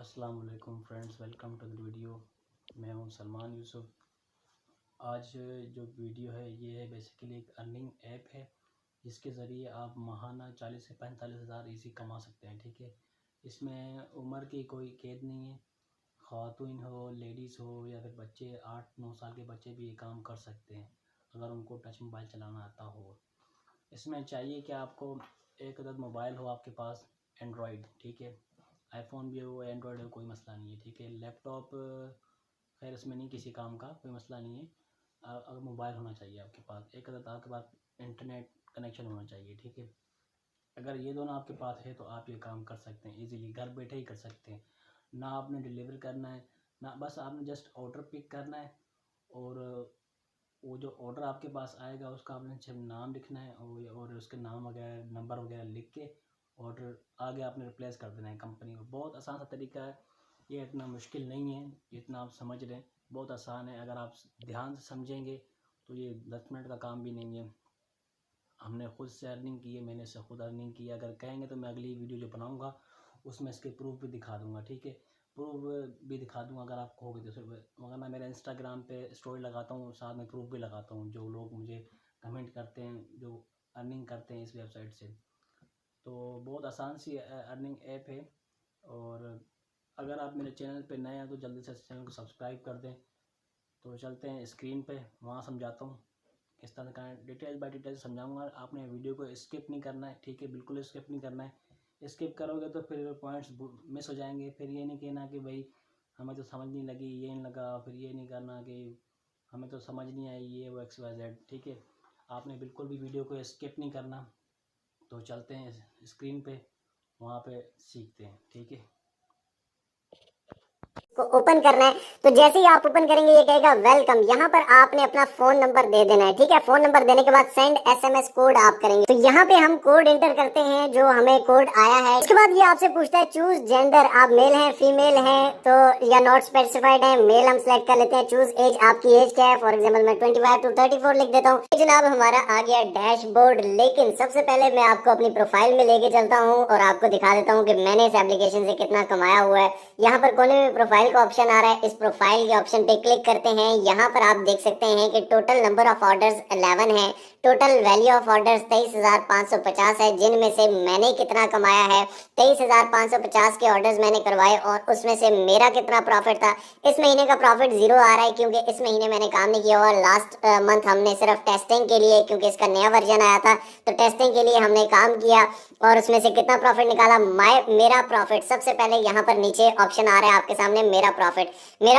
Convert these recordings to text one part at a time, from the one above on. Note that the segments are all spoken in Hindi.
अस्सलाम वालेकुम friends, welcome to the video. मैं हूं सलमान यूसुफ। आज जो वीडियो है ये है बेसिकली एक अर्निंग ऐप है जिसके ज़रिए आप माहाना 40 से 45 हज़ार ईज़ी कमा सकते हैं। ठीक है, इसमें उम्र की कोई कैद नहीं है। ख़वातीन हो, लेडीज़ हो या फिर बच्चे 8-9 साल के बच्चे भी ये काम कर सकते हैं अगर उनको टच मोबाइल चलाना आता हो। इसमें चाहिए कि आपको एक अदद मोबाइल हो आपके पास, एंड्रॉयड। ठीक है, आईफोन भी हो, एंड्रॉयड हो, कोई मसला नहीं है। ठीक है, लैपटॉप खैर इसमें नहीं किसी काम का, कोई मसला नहीं है। अगर मोबाइल होना चाहिए आपके पास, एक अदद आपके पास इंटरनेट कनेक्शन होना चाहिए। ठीक है, अगर ये दोनों आपके पास है तो आप ये काम कर सकते हैं, इजीली घर बैठे ही कर सकते हैं। ना आपने डिलीवर करना है, ना बस आपने जस्ट ऑर्डर पिक करना है और वो जो ऑर्डर आपके पास आएगा उसका आपने सिर्फ नाम लिखना है और उसके नाम वगैरह नंबर वगैरह लिख के ऑर्डर आगे आपने रिप्लेस कर देना है कंपनी को। बहुत आसान सा तरीका है, ये इतना मुश्किल नहीं है जितना आप समझ रहे हैं। बहुत आसान है, अगर आप ध्यान से समझेंगे तो ये 10 मिनट का काम भी नहीं है। हमने खुद से अर्निंग की है, मैंने से खुद अर्निंग की है। अगर कहेंगे तो मैं अगली वीडियो जो बनाऊंगा उसमें इसके प्रूफ भी दिखा दूंगा। ठीक है, प्रूफ भी दिखा दूंगा अगर आप कहोगे तो। मगर मैं मेरे इंस्टाग्राम पे स्टोरी लगाता हूँ, साथ में प्रूफ भी लगाता हूँ, जो लोग मुझे कमेंट करते हैं जो अर्निंग करते हैं इस वेबसाइट से। तो बहुत आसान सी अर्निंग ऐप है। और अगर आप मेरे चैनल पे नए हैं तो जल्दी से चैनल को सब्सक्राइब कर दें। तो चलते हैं स्क्रीन पे, वहाँ समझाता हूँ किस तरह का, डिटेल बाय डिटेल समझाऊंगा। आपने वीडियो को स्किप नहीं करना है। ठीक है, बिल्कुल स्किप नहीं करना है। स्किप करोगे तो फिर पॉइंट्स मिस हो जाएंगे। फिर ये नहीं कहना कि भाई हमें तो समझ नहीं लगी, ये नहीं लगा। फिर ये नहीं करना कि हमें तो समझ नहीं आई, ये वो XYZ। ठीक है, आपने बिल्कुल भी वीडियो को स्किप नहीं करना। तो चलते हैं स्क्रीन पे, वहाँ पे सीखते हैं। ठीक है, को ओपन करना है। तो जैसे ही आप ओपन करेंगे ये कहेगा वेलकम। यहाँ पर आपने अपना फोन नंबर दे देना है। ठीक है, फोन नंबर देने के बाद सेंड SMS कोड आप करेंगे। तो यहाँ पे हम कोड एंटर करते हैं जो हमें कोड आया है। उसके बाद ये आपसे पूछता है चूज जेंडर, आप मेल हैं फीमेल हैं तो या नॉट स्पेसिफाइड है। मेल हम सेलेक्ट कर लेते हैं। चूज एज, आपकी एज क्या है। फॉर एग्जाम्पल मैं 25 to 34 लिख देता हूँ। जनाब हमारा आ गया डैशबोर्ड। लेकिन सबसे पहले मैं आपको अपनी प्रोफाइल में लेके चलता हूँ और आपको दिखा देता हूँ कि मैंने इस एप्लीकेशन से कितना कमाया हुआ है। यहाँ पर कोने में प्रोफाइल का ऑप्शन आ रहा है, इस प्रोफाइल के ऑप्शन पे क्लिक करते हैं। यहाँ पर आप देख सकते हैं कि टोटल नंबर ऑफ ऑर्डर्स 11 है। टोटल वैल्यू ऑफ ऑर्डर्स 23,550 है, जिनमें से मैंने कितना कमाया है 23,550 के ऑर्डर्स मैंने करवाए और उसमें से मेरा कितना प्रॉफिट था। इस महीने का प्रॉफिट 0 आ रहा है क्योंकि इस महीने मैंने काम नहीं किया हुआ। लास्ट मंथ हमने सिर्फ टेस्टिंग के लिए, क्योंकि इसका नया वर्जन आया था तो टेस्टिंग के लिए हमने काम किया और उसमें से कितना प्रॉफिट निकाला। मेरा प्रॉफिट सबसे पहले यहाँ पर नीचे ऑप्शन आ रहा है आपके सामने, मेरा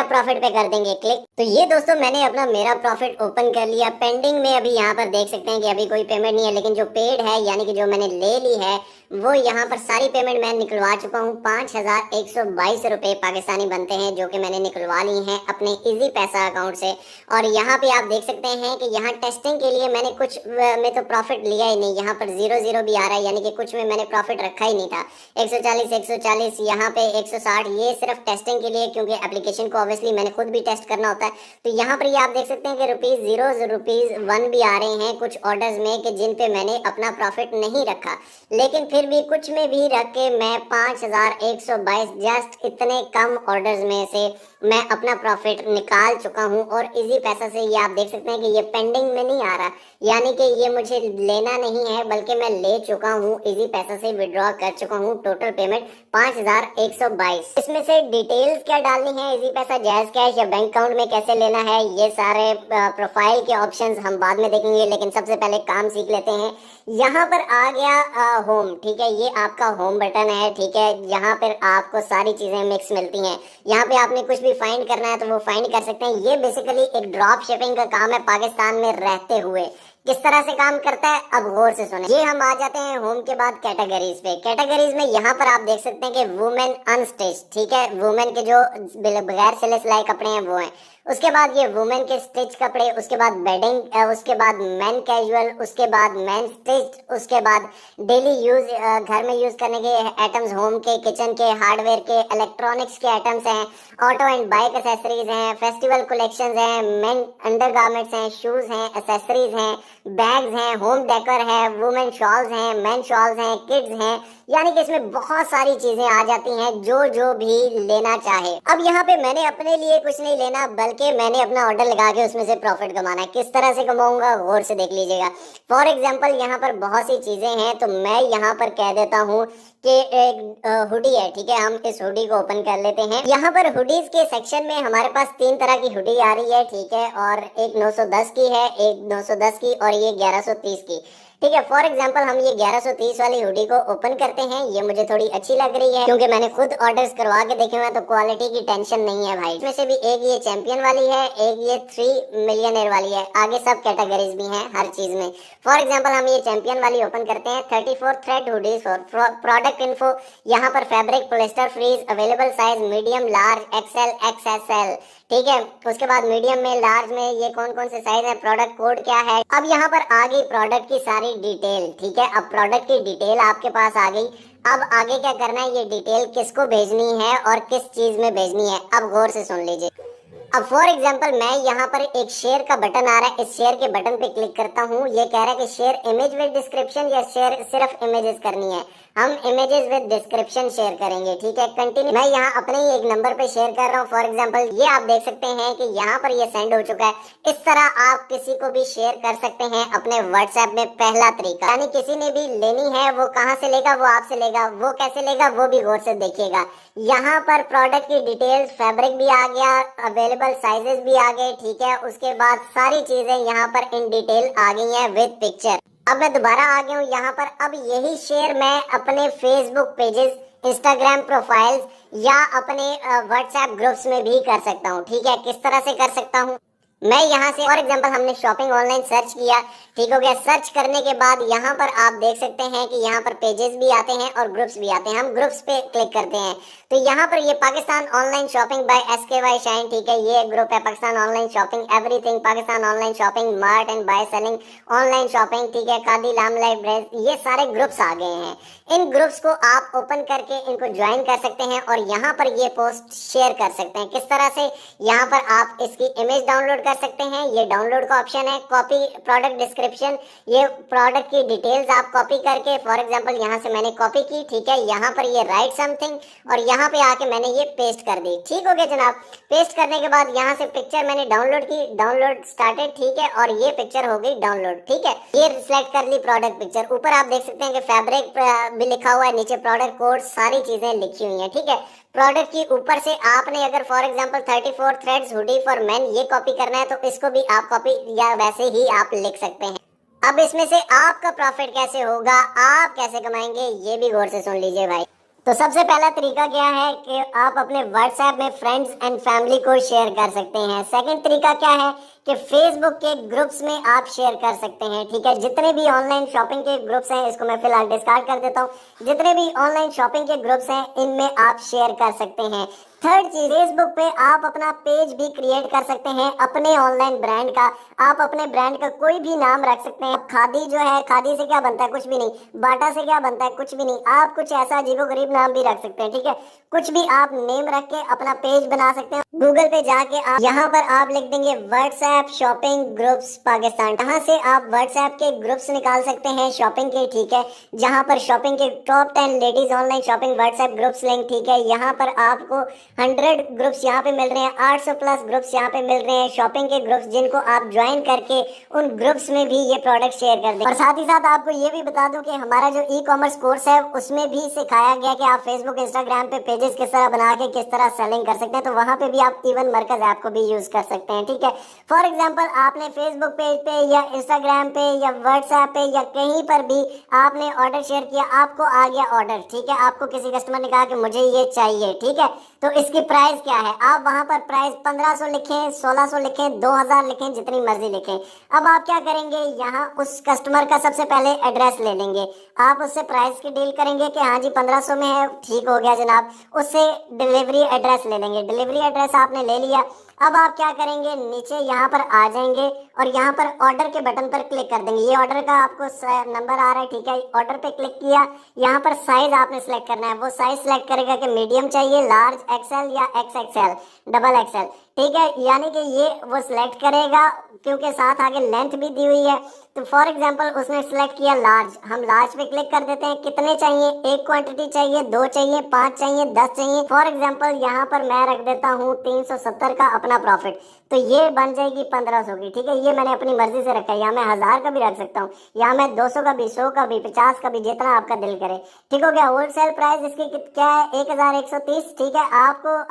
प्रॉफिट पे कर देंगे क्लिक। तो ये दोस्तों मैंने अपना मेरा प्रॉफिट ओपन कर लिया। पेंडिंग में अभी यहाँ पर देख सकते हैं कि अभी कोई पेमेंट नहीं है, लेकिन जो पेड है यानी कि जो मैंने ले ली है वो यहाँ पर सारी पेमेंट मैं निकलवा चुका हूँ। 5,122 रुपए पाकिस्तानी बनते हैं जो कि मैंने निकलवा ली हैं अपने इजी पैसा अकाउंट से। और यहाँ पे आप देख सकते हैं कि यहाँ टेस्टिंग के लिए मैंने कुछ में तो प्रॉफिट लिया ही नहीं। यहाँ पर 0 भी आ रहा है, यानी कि कुछ में मैंने प्रॉफिट रखा ही नहीं था। 140 यहाँ पे 160, ये सिर्फ टेस्टिंग के लिए, क्योंकि एप्लीकेशन को ऑब्वियसली मैंने खुद भी टेस्ट करना होता है। तो यहाँ पर ये आप देख सकते हैं कि ₹0, ₹1 भी आ रहे हैं कुछ ऑर्डर्स में कि जिन पे मैंने अपना प्रॉफिट नहीं रखा, लेकिन फिर भी कुछ में भी रख के मैं 5,122 जस्ट इतने कम ऑर्डर्स में से मैं अपना प्रॉफिट निकाल चुका हूं। और इजी पैसा से ये आप देख सकते हैं कि ये पेंडिंग में नहीं आ रहा, यानी कि ये मुझे लेना नहीं है बल्कि मैं ले चुका हूं। इजी पैसा से विड्रॉ कर चुका हूं। Total payment 5,122। इसमें से डिटेल्स क्या डालनी है, इजी पैसा, जैज कैश या बैंक अकाउंट में कैसे लेना है, ये सारे प्रोफाइल के ऑप्शंस हम बाद में देखेंगे, लेकिन सबसे पहले काम सीख लेते हैं। यहाँ पर आ गया होम। ठीक है, ये आपका होम बटन है। ठीक है, यहाँ पर आपको सारी चीजें मिक्स मिलती हैं। यहाँ पे आपने कुछ भी फाइंड करना है तो वो फाइंड कर सकते हैं। ये बेसिकली एक ड्रॉप शिपिंग का काम है पाकिस्तान में रहते हुए। किस तरह से काम करता है अब गौर से सुने। ये हम आ जाते हैं होम के बाद कैटेगरीज पे। कैटेगरीज में यहाँ पर आप देख सकते हैं कि वुमेन अनस्टिच। ठीक है, वुमेन के जो बगैर सिले सिलाई कपड़े हैं वो हैं। उसके बाद ये वुमेन के स्टिच कपड़े, उसके बाद बेडिंग, उसके बाद मैन कैजुअल, उसके बाद मैन स्टिच, उसके बाद डेली यूज घर में यूज करने के आइटम्स, होम के, किचन के, हार्डवेयर के, इलेक्ट्रॉनिक्स के आइटम्स हैं, ऑटो एंड बाइक एसेसरीज हैं, फेस्टिवल कलेक्शंस हैं, मेन अंडरगारमेंट्स हैं, शूज हैं, एसेसरीज हैं, बैग्स हैं, होम डेकोर है, वुमेन शॉल्स हैं, मेन शॉल्स हैं, किड्स हैं, यानी कि इसमें बहुत सारी चीजें आ जाती हैं जो भी लेना चाहे। अब यहाँ पे मैंने अपने लिए कुछ नहीं लेना, बल्कि मैंने अपना ऑर्डर लगा के उसमें से प्रॉफिट कमाना है। किस तरह से कमाऊंगा गौर से देख लीजिएगा। फॉर एग्जाम्पल यहाँ पर बहुत सी चीजें हैं, तो मैं यहाँ पर कह देता हूँ कि एक हुडी है, ठीक है। हम इस हुडी को ओपन कर लेते हैं। यहाँ पर हुडीज के सेक्शन में हमारे पास 3 तरह की हुडी आ रही है, ठीक है। और एक 910 की है, एक 910 की और ये 1130 की, ठीक है। फॉर एग्जांपल हम ये 1130 वाली हुडी को ओपन करते हैं। ये मुझे थोड़ी अच्छी लग रही है क्योंकि मैंने खुद ऑर्डर्स करवा के देखे हुए हैं, तो क्वालिटी की टेंशन नहीं है भाई। इसमें से भी एक ये चैंपियन वाली है, एक ये 3 मिलियनर वाली है। आगे सब कैटेगरीज भी हैं हर चीज में। फॉर एग्जाम्पल हम ये चैंपियन वाली ओपन करते हैं। 34 thread hoodies for product info. यहाँ पर fabric polyester fleece, available size medium, large, XL, XSL, ठीक है। उसके बाद मीडियम में, लार्ज में ये कौन कौन से साइज है, प्रोडक्ट कोड क्या है। अब यहाँ पर आ गई प्रोडक्ट की सारी डिटेल, ठीक है। अब प्रोडक्ट की डिटेल आपके पास आ गई। अब आगे क्या करना है, ये डिटेल किसको भेजनी है और किस चीज में भेजनी है, अब गौर से सुन लीजिए। अब फॉर एग्जाम्पल मैं यहाँ पर एक शेयर का बटन आ रहा है, इस शेयर के बटन पे क्लिक करता हूँ। ये कह रहा है कि शेयर इमेज विद डिस्क्रिप्शन या शेयर सिर्फ इमेजेस करनी है। हम इमेजेस विद डिस्क्रिप्शन शेयर करेंगे, ठीक है। कंटिन्यू। मैं यहाँ अपने ही एक नंबर पे शेयर कर रहा हूँ। फॉर एग्जाम्पल ये आप देख सकते हैं कि यहाँ पर ये सेंड हो चुका है। इस तरह आप किसी को भी शेयर कर सकते हैं अपने व्हाट्सएप में। पहला तरीका, यानी किसी ने भी लेनी है वो कहाँ से लेगा, वो आपसे लेगा। वो कैसे लेगा वो भी गौर से देखिएगा। यहाँ पर प्रोडक्ट की डिटेल्स, फैब्रिक भी आ गया, अवेलेबल साइजेस भी आ गए, ठीक है। उसके बाद सारी चीजें यहाँ पर इन डिटेल आ गई हैं विद पिक्चर। अब मैं दोबारा आ गया हूँ यहाँ पर। अब यही शेयर मैं अपने फेसबुक पेजेस, इंस्टाग्राम प्रोफाइल्स या अपने व्हाट्सएप ग्रुप्स में भी कर सकता हूँ, ठीक है। किस तरह से कर सकता हूँ, मैं यहाँ से फॉर एग्जांपल हमने शॉपिंग ऑनलाइन सर्च किया, ठीक हो गया। सर्च करने के बाद यहाँ पर आप देख सकते हैं कि यहाँ पर पेजेस भी आते हैं और ग्रुप्स भी आते हैं। हम ग्रुप्स पे क्लिक करते हैं तो यहाँ पर ये Pakistan online shopping by SKY shine, ठीक है। ये ग्रुप है Pakistan online shopping, everything Pakistan online shopping, mart and buy selling online shopping, ठीक है। खादी लाम लाइफ ड्रेस, ये सारे ग्रुप्स आ गए हैं। इन ग्रुप्स को आप ओपन करके इनको ज्वाइन कर सकते हैं और यहाँ पर ये पोस्ट शेयर कर सकते हैं। किस तरह से, यहाँ पर आप इसकी इमेज डाउनलोड कर सकते हैं। ये डाउनलोड का ऑप्शन है। कॉपी प्रोडक्ट डिस्क्रिप्शन, ये प्रोडक्ट की डिटेल्स आप कॉपी करके, फॉर एग्जांपल यहाँ से मैंने कॉपी की, ठीक है। यहाँ पर ये राइट समथिंग और यहाँ पे आके मैंने ये पेस्ट कर दी, ठीक हो गया जनाब। पेस्ट करने के बाद यहाँ से पिक्चर मैंने डाउनलोड की, डाउनलोड स्टार्टेड, ठीक है। और ये पिक्चर हो गई डाउनलोड, ठीक है। ये सिलेक्ट कर ली प्रोडक्ट पिक्चर। ऊपर आप देख सकते हैं कि फैब्रिक भी लिखा हुआ है, नीचे प्रोडक्ट कोड, सारी चीजें लिखी हुई हैं, ठीक है। प्रोडक्ट की ऊपर से आपने अगर for example 34 threads hoodie for main ये कॉपी करना है तो इसको भी आप कॉपी या वैसे ही आप लिख सकते हैं। अब इसमें से आपका प्रॉफिट कैसे होगा, आप कैसे कमाएंगे, ये भी गौर से सुन लीजिए भाई। तो सबसे पहला तरीका क्या है कि आप अपने व्हाट्सएप में फ्रेंड्स एंड फैमिली को शेयर कर सकते हैं। सेकंड तरीका क्या है कि फेसबुक के ग्रुप्स में आप शेयर कर सकते हैं, ठीक है। जितने भी ऑनलाइन शॉपिंग के ग्रुप्स हैं, इसको मैं फिलहाल डिस्कार्ड कर देता हूँ। जितने भी ऑनलाइन शॉपिंग के ग्रुप्स हैं इनमें आप शेयर कर सकते हैं। थर्ड चीज, फेसबुक पे आप अपना पेज भी क्रिएट कर सकते हैं अपने ऑनलाइन ब्रांड का। आप अपने ब्रांड का कोई भी नाम रख सकते हैं। खादी जो है, खादी से क्या बनता है, कुछ भी नहीं। बाटा से क्या बनता है, कुछ भी नहीं। आप कुछ ऐसा अजीबोगरीब नाम भी रख सकते हैं, ठीक है। कुछ भी आप नेम रख के अपना पेज बना सकते हैं। गूगल पे जाके आप यहाँ पर आप लिख देंगे व्हाट्सएप शॉपिंग ग्रुप्स पाकिस्तान। यहाँ से आप व्हाट्सएप के ग्रुप्स निकाल सकते हैं शॉपिंग के, ठीक है। जहाँ पर शॉपिंग के top 10 ladies online shopping WhatsApp groups link, ठीक है। यहाँ पर आपको 100 ग्रुप्स यहाँ पे मिल रहे हैं, 800 प्लस ग्रुप्स यहाँ पे मिल रहे हैं शॉपिंग के ग्रुप्स, जिनको आप ज्वाइन करके उन ग्रुप्स में भी ये प्रोडक्ट शेयर कर दें। और साथ ही साथ आपको ये भी बता दूं कि हमारा जो ई-कॉमर्स कोर्स है उसमें भी सिखाया गया कि आप फेसबुक इंस्टाग्राम पे पेजेस किस तरह बना के किस तरह सेलिंग कर सकते हैं। तो वहाँ पे भी आप इवन मरकज ऐप को भी यूज कर सकते हैं, ठीक है। फॉर एग्जाम्पल आपने फेसबुक पेज पे या इंस्टाग्राम पे या व्हाट्सएप पे या कहीं पर भी आपने ऑर्डर शेयर किया, आपको आ गया ऑर्डर, ठीक है। आपको किसी कस्टमर ने कहा कि मुझे ये चाहिए, ठीक है। तो इसकी प्राइस क्या है, आप वहां पर प्राइस 1500 लिखें, 1600 लिखें, 2000 लिखें, जितनी मर्जी लिखें। अब आप क्या करेंगे, यहाँ उस कस्टमर का सबसे पहले एड्रेस ले लेंगे। आप उससे प्राइस की डील करेंगे कि हाँ जी 1500 में है, ठीक हो गया जनाब। उससे डिलीवरी एड्रेस ले लेंगे। डिलीवरी एड्रेस आपने ले लिया। अब आप क्या करेंगे, नीचे यहाँ पर आ जाएंगे और यहाँ पर ऑर्डर के बटन पर क्लिक कर देंगे। ये ऑर्डर का आपको नंबर आ रहा है, ठीक है। ऑर्डर पे क्लिक किया। यहाँ पर साइज आपने सेलेक्ट करना है। वो साइज सेलेक्ट करेगा कि मीडियम चाहिए, लार्ज, एक्सएल या XXL, डबल एक्सएल, ठीक है। यानी कि ये वो सिलेक्ट करेगा क्योंकि साथ आगे लेंथ भी दी हुई है। तो फॉर एग्जांपल उसने सिलेक्ट किया लार्ज, हम लार्ज पे क्लिक कर देते हैं। कितने चाहिए, एक क्वांटिटी चाहिए, 2 चाहिए, 5 चाहिए, 10 चाहिए। फॉर एग्जांपल यहाँ पर मैं रख देता हूँ 370 का अपना प्रॉफिट, तो ये बन जाएगी 1500 की। ठीक है, ये मैंने अपनी मर्जी से रखा है। यहाँ मैं 1000 का भी रख सकता हूँ, यहाँ मैं 200 का भी, 100 का भी, 50 का भी, जितना आपका दिल करे। ठीक हो गया। होलसेल प्राइस इसकी क्या है, 1130। ठीक है,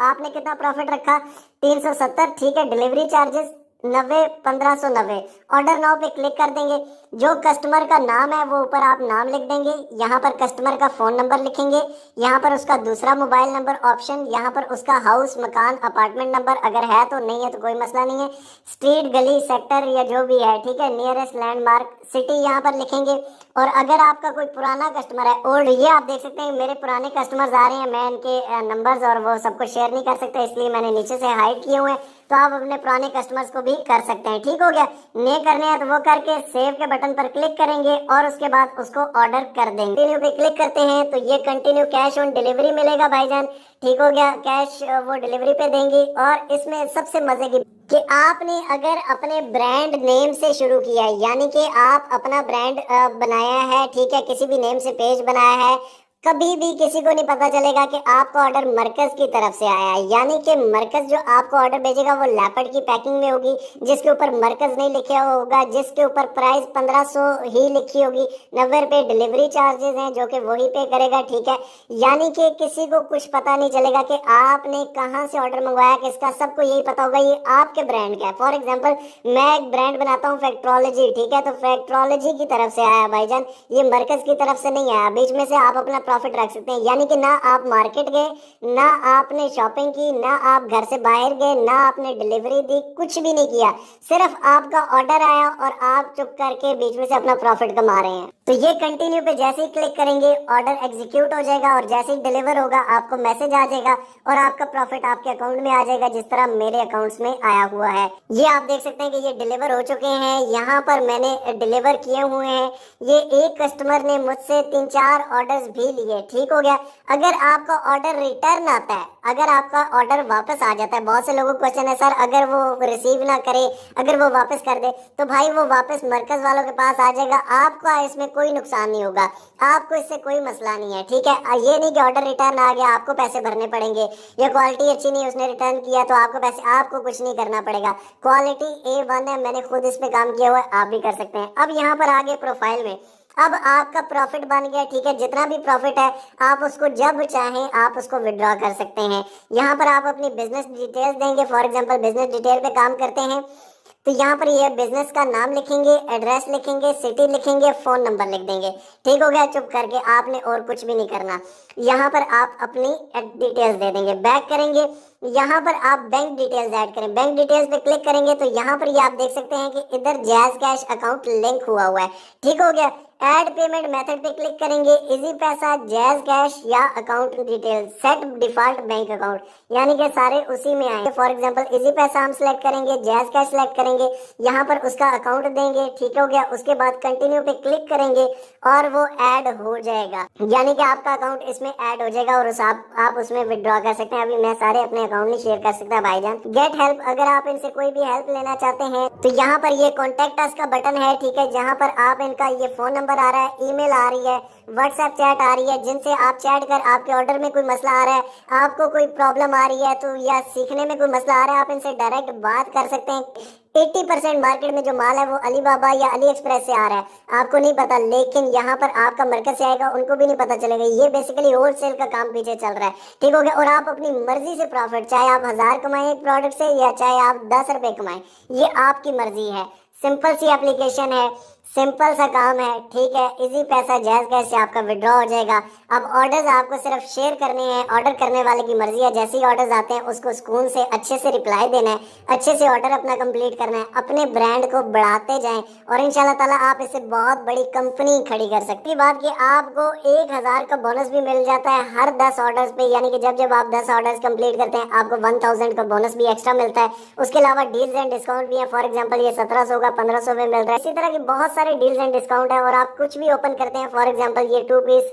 आपने कितना प्रॉफिट रखा, 370। ठीक है, डिलीवरी चार्जेस 90, 1590। ऑर्डर नाउ पे क्लिक कर देंगे। जो कस्टमर का नाम है वो ऊपर आप नाम लिख देंगे, यहाँ पर कस्टमर का फोन नंबर लिखेंगे, यहाँ पर उसका दूसरा मोबाइल नंबर ऑप्शन, यहाँ पर उसका हाउस, मकान, अपार्टमेंट नंबर अगर है तो, नहीं है तो कोई मसला नहीं है, स्ट्रीट, गली, सेक्टर या जो भी है। ठीक है, नियरेस्ट लैंडमार्क, सिटी यहाँ पर लिखेंगे। और अगर आपका कोई पुराना कस्टमर है ओल्ड, ये आप देख सकते हैं मेरे पुराने कस्टमर्स आ रहे हैं, मैं इनके नंबर्स और वो सबको शेयर नहीं कर सकता, इसलिए मैंने नीचे से हाइड किए हुए हैं। तो आप अपने पुराने कस्टमर्स को भी कर सकते हैं। ठीक हो गया। नहीं करने हैं तो वो करके सेव के बटन पर क्लिक करेंगे और उसके बाद उसको ऑर्डर कर देंगे। कंटिन्यू पे क्लिक करते हैं तो ये कंटिन्यू कैश ऑन डिलीवरी मिलेगा भाईजान। ठीक हो गया, कैश वो डिलीवरी पे देंगे। और इसमें सबसे मजे की कि आपने अगर अपने ब्रांड नेम से शुरू किया है, यानी कि आप अपना ब्रांड बनाया है, ठीक है, किसी भी नेम से पेज बनाया है, कभी भी किसी को नहीं पता चलेगा कि आपका ऑर्डर मरकज की तरफ से आया है। यानी कि मरकज जो आपको ऑर्डर भेजेगा वो लैपट की पैकिंग में होगी, जिसके ऊपर मरकज नहीं लिखा होगा, जिसके ऊपर प्राइस 1500 ही लिखी होगी। 90 रुपये डिलीवरी चार्जेस हैं जो कि वही पे करेगा। ठीक है, यानी कि किसी को कुछ पता नहीं चलेगा कि आपने कहाँ से ऑर्डर मंगवाया, किसका, सबको यही पता होगा ये आपके ब्रांड का है। फॉर एग्जाम्पल मैं एक ब्रांड बनाता हूँ फैक्ट्रोलॉजी। ठीक है, तो फैक्ट्रोलॉजी की तरफ से आया भाईजान, ये मरकज की तरफ से नहीं आया। बीच में से आप अपना प्रॉफिट रख सकते हैं, यानी कि ना आप मार्केट गए, ना आपने शॉपिंग की, ना आप घर से बाहर गए, ना आपने डिलीवरी दी, कुछ भी नहीं किया, सिर्फ आपका ऑर्डर आया और आप चुप करके बीच में से अपना प्रॉफिट कमा रहे हैं। तो ये कंटिन्यू पे जैसे ही क्लिक करेंगे ऑर्डर एग्जीक्यूट हो जाएगा और जैसे ही डिलीवर होगा आपको मैसेज आ जाएगा और आपका प्रॉफिट आपके अकाउंट में आ जाएगा, जिस तरह मेरे अकाउंट्स में आया हुआ है। ये आप देख सकते हैं कि ये डिलीवर हो चुके हैं, यहाँ पर मैंने डिलीवर किए हुए हैं। ये एक कस्टमर ने मुझसे 3-4 ऑर्डर्स भी लिए। ठीक हो गया। अगर आपका ऑर्डर रिटर्न आता है, अगर आपका ऑर्डर वापस आ जाता है, बहुत से लोगों को क्वेश्चन है सर अगर वो रिसीव ना करे, अगर वो वापस कर दे, तो भाई वो वापस मरकज वालों के पास आ जाएगा, आपका इसमें कोई नुकसान नहीं होगा, आपको इससे कोई मसला नहीं है। ठीक है, ये नहीं कि ऑर्डर रिटर्न आ गया आपको पैसे भरने पड़ेंगे, या क्वालिटी अच्छी नहीं उसने रिटर्न किया तो आपको पैसे, आपको कुछ नहीं करना पड़ेगा। क्वालिटी A1 है, मैंने खुद इस पे काम किया हुआ है, आप भी कर सकते हैं। अब यहाँ पर आगे प्रोफाइल में अब आपका प्रॉफिट बन गया। ठीक है, जितना भी प्रॉफिट है आप उसको जब चाहें आप उसको विड्रॉ कर सकते हैं। यहाँ पर आप अपनी बिजनेस डिटेल्स देंगे। फॉर एग्जांपल बिजनेस डिटेल पे काम करते हैं तो यहाँ पर ये बिजनेस का नाम लिखेंगे, एड्रेस लिखेंगे, सिटी लिखेंगे, फोन नंबर लिख देंगे। ठीक हो गया, चुप करके आपने और कुछ भी नहीं करना। यहाँ पर आप अपनी डिटेल्स दे देंगे, बैक करेंगे, यहाँ पर आप बैंक डिटेल्स ऐड करें। बैंक डिटेल्स पे क्लिक करेंगे तो यहाँ पर ये आप देख सकते हैं कि इधर जैज कैश अकाउंट लिंक हुआ है। ठीक हो गया, ऐड पेमेंट मेथड पे क्लिक करेंगे, इजी पैसा, जैज कैश या account details, set default bank account, यानी कि सारे उसी में आएंगे। फॉर एग्जांपल इजी पैसा हम सिलेक्ट करेंगे, जैज कैश सिलेक्ट करेंगे, यहाँ पर उसका अकाउंट देंगे। ठीक हो गया, उसके बाद कंटिन्यू पे क्लिक करेंगे और वो ऐड हो जाएगा, यानी कि आपका अकाउंट इसमें ऐड हो जाएगा और आप उसमें विड्रॉ कर सकते हैं। अभी मैं सारे अपने अकाउंट नहीं शेयर कर सकता भाईजान। गेट हेल्प, अगर आप इनसे कोई भी हेल्प लेना चाहते हैं तो यहाँ पर ये कॉन्टेक्ट अस का बटन है। ठीक है, जहाँ पर आप इनका ये फोन नंबर आ रहा है, ईमेल आ रही है, व्हाट्सएप चैट आ रही है, जिनसे आप चैट कर आपके ऑर्डर में कोई मसला आ रहा है, आपको कोई प्रॉब्लम आ रही है तो, या सीखने में कोई मसला आ रहा है, आप इनसे डायरेक्ट बात कर सकते हैं। 80% मार्केट में जो माल है वो अलीबाबा या अली एक्सप्रेस से आ रहा है, आपको नहीं पता, लेकिन यहाँ पर आपका मरकज से आएगा, उनको भी नहीं पता चलेगा। ये बेसिकली होलसेल का काम पीछे चल रहा है। ठीक हो गया, और आप अपनी मर्जी से प्रॉफिट, चाहे आप 1000 कमाएं एक प्रोडक्ट से या चाहे आप 10 रुपए कमाएं, ये आपकी मर्जी है। सिंपल सी एप्लीकेशन है, सिंपल सा काम है। ठीक है, इजी पैसा, जैज कैश से आपका विड्रॉ हो जाएगा। अब ऑर्डर्स आपको सिर्फ शेयर करने हैं, ऑर्डर करने वाले की मर्जी है, जैसे ही ऑर्डर्स आते हैं उसको सुकून से अच्छे से रिप्लाई देना है, अच्छे से ऑर्डर अपना कंप्लीट करना है, अपने ब्रांड को बढ़ाते जाएं और इंशाल्लाह ताला आप इससे बहुत बड़ी कंपनी खड़ी कर सकते हैं। बात कि आपको 1000 का बोनस भी मिल जाता है हर 10 ऑर्डर्स पे, यानी कि जब आप 10 ऑर्डर्स कंप्लीट करते हैं आपको 1000 का बोनस भी एक्स्ट्रा मिलता है। उसके अलावा डील्स एंड डिस्काउंट भी है। फॉर एग्जाम्पल ये 1700 का 1500 में मिल रहा है। इसी तरह की बहुत सारे डील्स एंड डिस्काउंट है। और आप कुछ भी ओपन करते हैं, फॉर एग्जांपल ये 2 पीस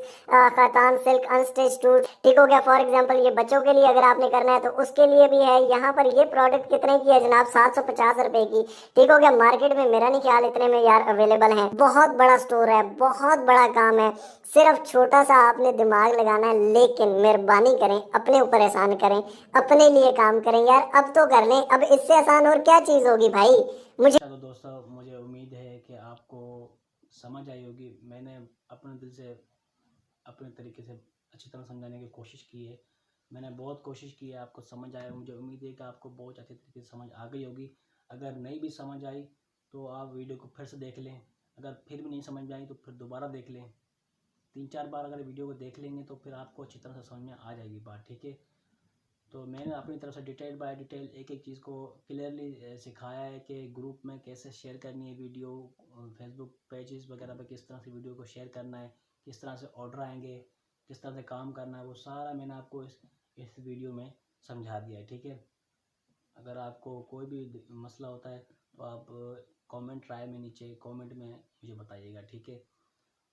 खतान सिल्क अनस्टिच सूट, ठीक हो गया। फॉर एग्जांपल ये बच्चों के लिए अगर आपने करना है तो उसके लिए भी है। यहाँ पर ये प्रोडक्ट कितने की है जनाब, 750 रुपए की, ठीक हो गया। मार्केट में मेरा नहीं ख्याल इतने में यार अवेलेबल है। बहुत बड़ा स्टोर है, बहुत बड़ा काम है, सिर्फ छोटा सा आपने दिमाग लगाना है। लेकिन मेहरबानी करें, अपने ऊपर एहसान करें, अपने लिए काम करें यार। अब तो कर लें, अब इससे आसान और क्या चीज होगी भाई। मुझे तो दोस्तों, मुझे उम्मीद है कि आपको समझ आई होगी। मैंने अपने दिल से अपने तरीके से अच्छी तरह समझाने की कोशिश की है। मैंने बहुत कोशिश की है, आपको समझ आया। मुझे उम्मीद है कि आपको बहुत अच्छे तरीके से समझ आ गई होगी। अगर नहीं भी समझ आई तो आप वीडियो को फिर से देख लें। अगर फिर भी नहीं समझ में आई तो फिर दोबारा देख लें। 3-4 बार अगर वीडियो को देख लेंगे तो फिर आपको अच्छी तरह से समझ में आ जाएगी बात, ठीक है। तो मैंने अपनी तरफ से डिटेल बाय डिटेल एक एक चीज़ को क्लियरली सिखाया है कि ग्रुप में कैसे शेयर करनी है वीडियो, फेसबुक पेजेस वगैरह पे किस तरह से वीडियो को शेयर करना है, किस तरह से ऑर्डर आएंगे, किस तरह से काम करना है, वो सारा मैंने आपको इस वीडियो में समझा दिया है, ठीक है। अगर आपको कोई भी मसला होता है तो आप कमेंट राय में नीचे कमेंट में मुझे बताइएगा, ठीक है।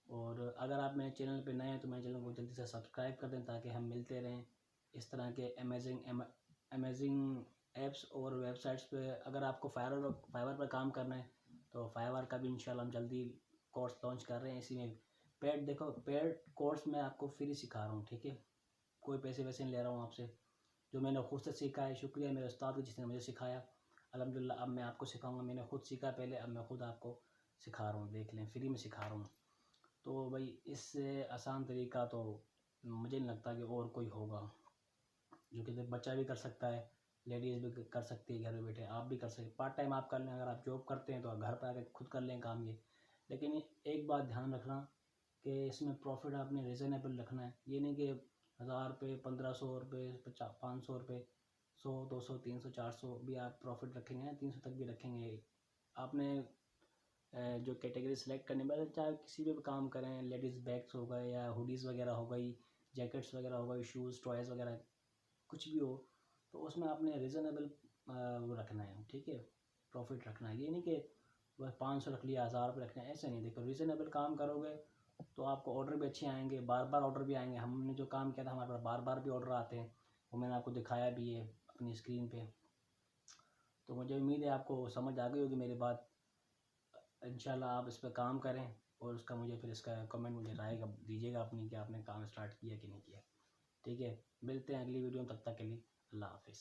और अगर आप मेरे चैनल पे नए हैं तो मेरे चैनल को जल्दी से सब्सक्राइब कर दें ताकि हम मिलते रहें इस तरह के अमेजिंग ऐप्स और वेबसाइट्स पे। अगर आपको फाइवर पर काम करना है तो फाइवर का भी इंशाल्लाह हम जल्दी कोर्स लॉन्च कर रहे हैं। इसी में पेड कोर्स मैं आपको फ्री सिखा रहा हूँ, ठीक है। कोई पैसे वैसे नहीं ले रहा हूँ आपसे, जो मैंने खुद से सीखा है। शुक्रिया मेरे उस्ताद को जिसने मुझे सिखाया। अल्हम्दुलिल्लाह अब मैं आपको सिखाऊंगा। मैंने खुद सीखा पहले, अब मैं खुद आपको सिखा रहा हूँ, देख लें, फ्री में सिखा रहा हूँ। तो भाई इससे आसान तरीका तो मुझे नहीं लगता कि और कोई होगा, जो कि बच्चा भी कर सकता है, लेडीज़ भी कर सकती है, घर में बैठे आप भी कर सकते। पार्ट टाइम आप कर लें, अगर आप जॉब करते हैं तो घर पर आकर खुद कर लें काम ये। लेकिन एक बात ध्यान रखना कि इसमें प्रॉफिट आपने रिजनेबल रखना है। ये नहीं कि 1000 रुपये, 1500 रुपये, 500 रुपये, 100, 200, 300, 400 भी आप प्रॉफिट रखेंगे, 300 तक भी रखेंगे। आपने जो कैटेगरी सेलेक्ट करने में, चाहे किसी भी काम करें, लेडीज़ बैग्स हो गए या हुडीज़ वगैरह हो गई, जैकेट्स वगैरह हो गई, शूज़ टॉयज़ वगैरह कुछ भी हो, तो उसमें आपने रिजनेबल वो रखना है, ठीक है। प्रॉफिट रखना है। ये नहीं कि बस 500 रख लिया, 1000 रुपये रखना है, ऐसे नहीं। देखो, रिजनेबल काम करोगे तो आपको ऑर्डर भी अच्छे आएंगे, बार बार ऑर्डर भी आएंगे। हमने जो काम किया था हमारे पास बार बार भी ऑर्डर आते हैं, वो मैंने आपको दिखाया भी है अपनी स्क्रीन पे। तो मुझे उम्मीद है आपको समझ आ गई होगी मेरी बात। इंशाल्लाह आप इस पर काम करें और उसका मुझे फिर इसका कमेंट मुझे राय दीजिएगा अपनी, कि आपने काम स्टार्ट किया कि नहीं किया, ठीक है। मिलते हैं अगली वीडियो में, तब तक के लिए अल्लाह हाफिज़।